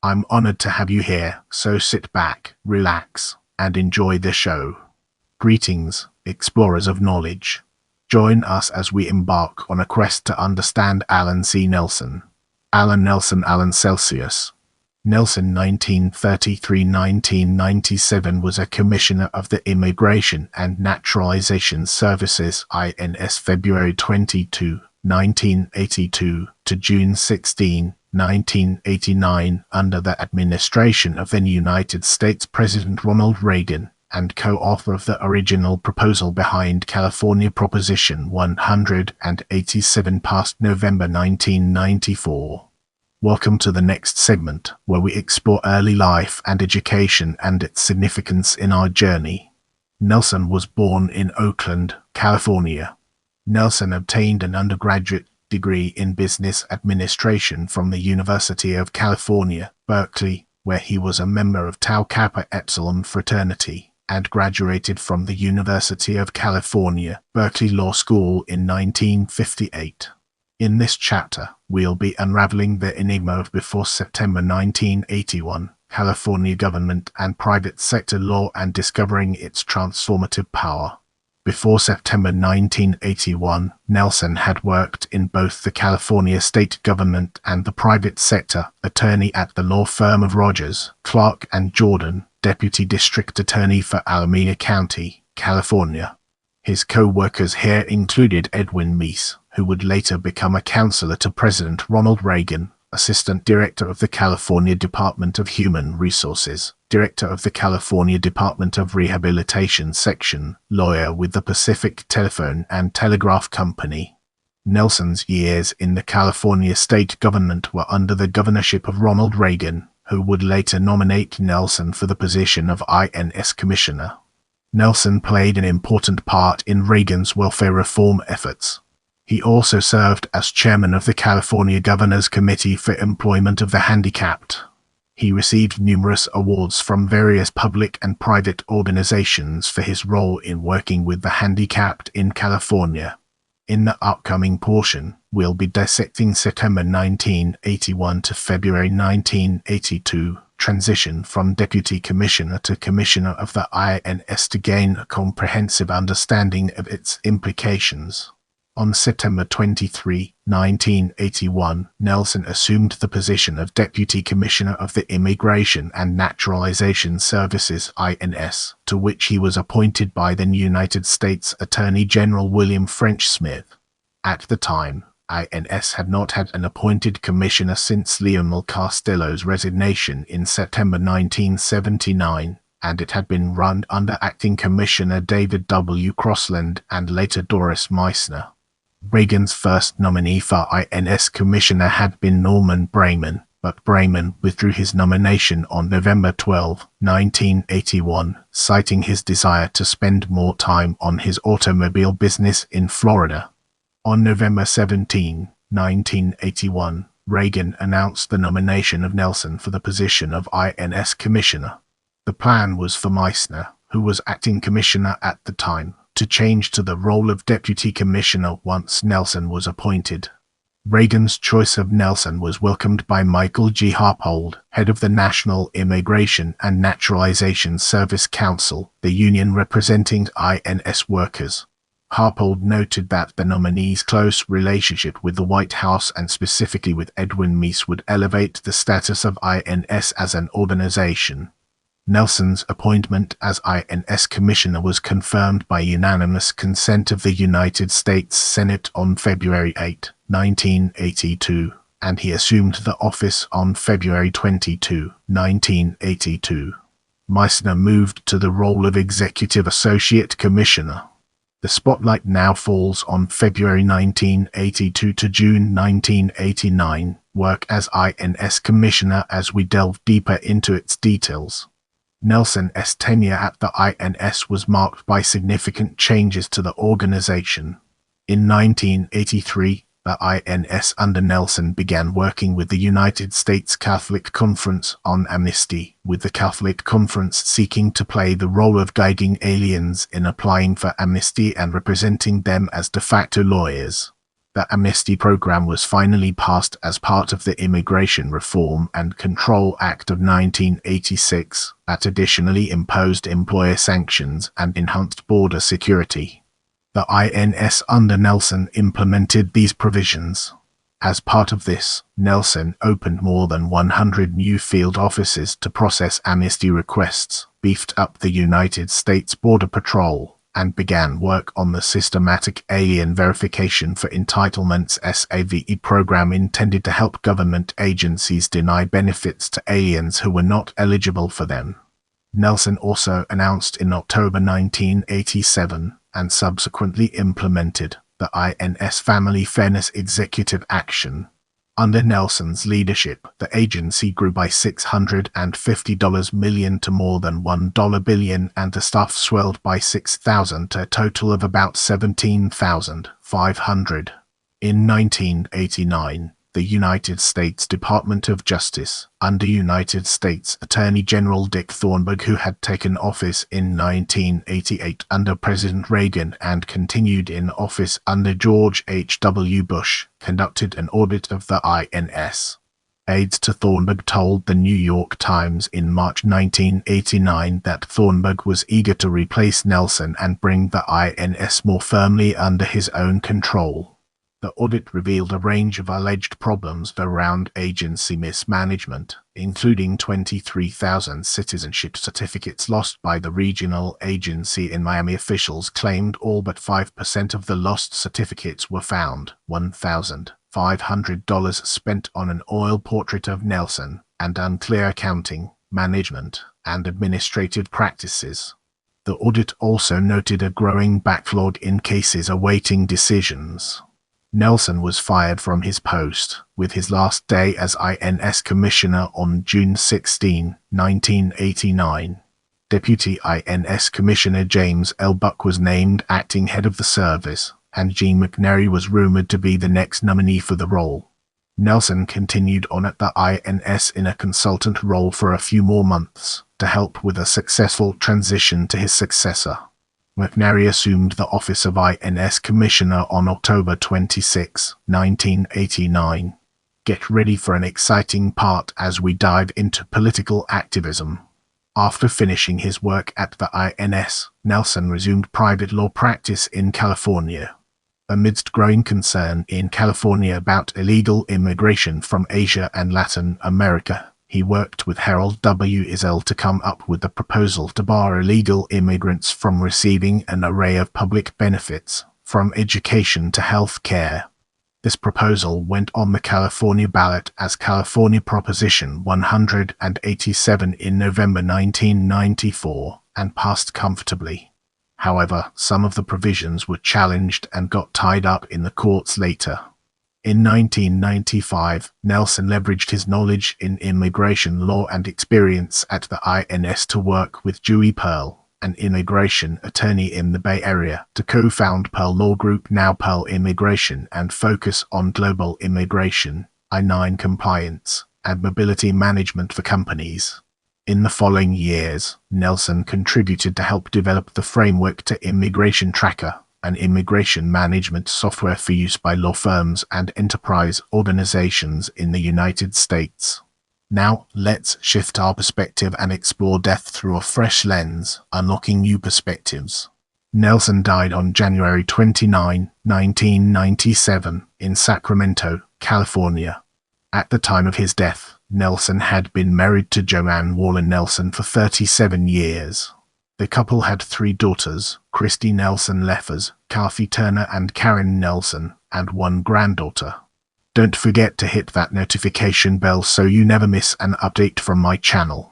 I'm honored to have you here, so sit back, relax, and enjoy the show. Greetings, explorers of knowledge. Join us as we embark on a quest to understand Alan C. Nelson. Alan Celsius. Nelson 1933–1997 was a commissioner of the Immigration and Naturalization Services INS February 22, 1982 to June 16, 1989 under the administration of then United States President Ronald Reagan, and co-author of the original proposal behind California Proposition 187 passed November 1994. Welcome to the next segment, where we explore early life and education and its significance in our journey. Nelson was born in Oakland, California. Nelson obtained an undergraduate degree in business administration from the University of California, Berkeley, where he was a member of Tau Kappa Epsilon fraternity, and graduated from the University of California, Berkeley Law School in 1958. In this chapter, we'll be unraveling the enigma of before September 1981, California government and private sector law and discovering its transformative power. Before September 1981, Nelson had worked in both the California state government and the private sector, attorney at the law firm of Rogers, Clark and Jordan, deputy district attorney for Alameda County, California. His co-workers here included Edwin Meese, who would later become a counselor to President Ronald Reagan, Assistant Director of the California Department of Human Resources, Director of the California Department of Rehabilitation Section, lawyer with the Pacific Telephone and Telegraph Company. Nelson's years in the California state government were under the governorship of Ronald Reagan, who would later nominate Nelson for the position of INS Commissioner. Nelson played an important part in Reagan's welfare reform efforts. He also served as chairman of the California Governor's Committee for Employment of the Handicapped. He received numerous awards from various public and private organizations for his role in working with the handicapped in California. In the upcoming portion, we'll be dissecting September 1981 to February 1982, transition from Deputy Commissioner to Commissioner of the INS to gain a comprehensive understanding of its implications. On September 23, 1981, Nelson assumed the position of Deputy Commissioner of the Immigration and Naturalization Services INS, to which he was appointed by then United States Attorney General William French Smith. At the time, INS had not had an appointed commissioner since Leonel Castello's resignation in September 1979, and it had been run under Acting Commissioner David W. Crossland and later Doris Meissner. Reagan's first nominee for INS Commissioner had been Norman Breyman, but Breyman withdrew his nomination on November 12, 1981, citing his desire to spend more time on his automobile business in Florida. On November 17, 1981, Reagan announced the nomination of Nelson for the position of INS Commissioner. The plan was for Meissner, who was acting commissioner at the time, to change to the role of Deputy Commissioner once Nelson was appointed. Reagan's choice of Nelson was welcomed by Michael G. Harpold, head of the National Immigration and Naturalization Service Council, the union representing INS workers. Harpold noted that the nominee's close relationship with the White House and specifically with Edwin Meese would elevate the status of INS as an organization. Nelson's appointment as INS Commissioner was confirmed by unanimous consent of the United States Senate on February 8, 1982, and he assumed the office on February 22, 1982. Meissner moved to the role of Executive Associate Commissioner. The spotlight now falls on February 1982 to June 1989, work as INS Commissioner as we delve deeper into its details. Nelson's tenure at the INS was marked by significant changes to the organization. In 1983, the INS under Nelson began working with the United States Catholic Conference on amnesty, with the Catholic Conference seeking to play the role of guiding aliens in applying for amnesty and representing them as de facto lawyers. The amnesty program was finally passed as part of the Immigration Reform and Control Act of 1986 that additionally imposed employer sanctions and enhanced border security. The INS under Nelson implemented these provisions. As part of this, Nelson opened more than 100 new field offices to process amnesty requests, beefed up the United States Border Patrol, and began work on the Systematic Alien Verification for Entitlements (SAVE) program intended to help government agencies deny benefits to aliens who were not eligible for them. Nelson also announced in October 1987, and subsequently implemented, the INS Family Fairness Executive Action. Under Nelson's leadership, the agency grew by $650 million to more than $1 billion, and the staff swelled by 6,000 to a total of about 17,500. In 1989, the United States Department of Justice, under United States Attorney General Dick Thornburgh, who had taken office in 1988 under President Reagan and continued in office under George H.W. Bush, conducted an audit of the INS. Aides to Thornburgh told the New York Times in March 1989 that Thornburgh was eager to replace Nelson and bring the INS more firmly under his own control. The audit revealed a range of alleged problems around agency mismanagement, including 23,000 citizenship certificates lost by the regional agency in Miami. Officials claimed all but 5% of the lost certificates were found, $1,500 spent on an oil portrait of Nelson, and unclear accounting, management, and administrative practices. The audit also noted a growing backlog in cases awaiting decisions. Nelson was fired from his post, with his last day as INS Commissioner on June 16, 1989. Deputy INS Commissioner James L. Buck was named acting head of the service, and Gene McNary was rumored to be the next nominee for the role. Nelson continued on at the INS in a consultant role for a few more months, to help with a successful transition to his successor. McNary assumed the office of INS Commissioner on October 26, 1989. Get ready for an exciting part as we dive into political activism. After finishing his work at the INS, Nelson resumed private law practice in California. Amidst growing concern in California about illegal immigration from Asia and Latin America, he worked with Harold W. Izell to come up with a proposal to bar illegal immigrants from receiving an array of public benefits, from education to health care. This proposal went on the California ballot as California Proposition 187 in November 1994, and passed comfortably. However, some of the provisions were challenged and got tied up in the courts later. In 1995, Nelson leveraged his knowledge in immigration law and experience at the INS to work with Dewey Pearl, an immigration attorney in the Bay Area, to co-found Pearl Law Group, now Pearl Immigration, and focus on global immigration, I-9 compliance, and mobility management for companies. In the following years, Nelson contributed to help develop the framework to Immigration Tracker, an immigration management software for use by law firms and enterprise organizations in the United States. Now, let's shift our perspective and explore death through a fresh lens, unlocking new perspectives. Nelson died on January 29, 1997, in Sacramento, California. At the time of his death, Nelson had been married to Joanne Waller Nelson for 37 years. The couple had 3 daughters, Christy Nelson Leffers, Kathy Turner and Karen Nelson, and 1 granddaughter. Don't forget to hit that notification bell so you never miss an update from my channel.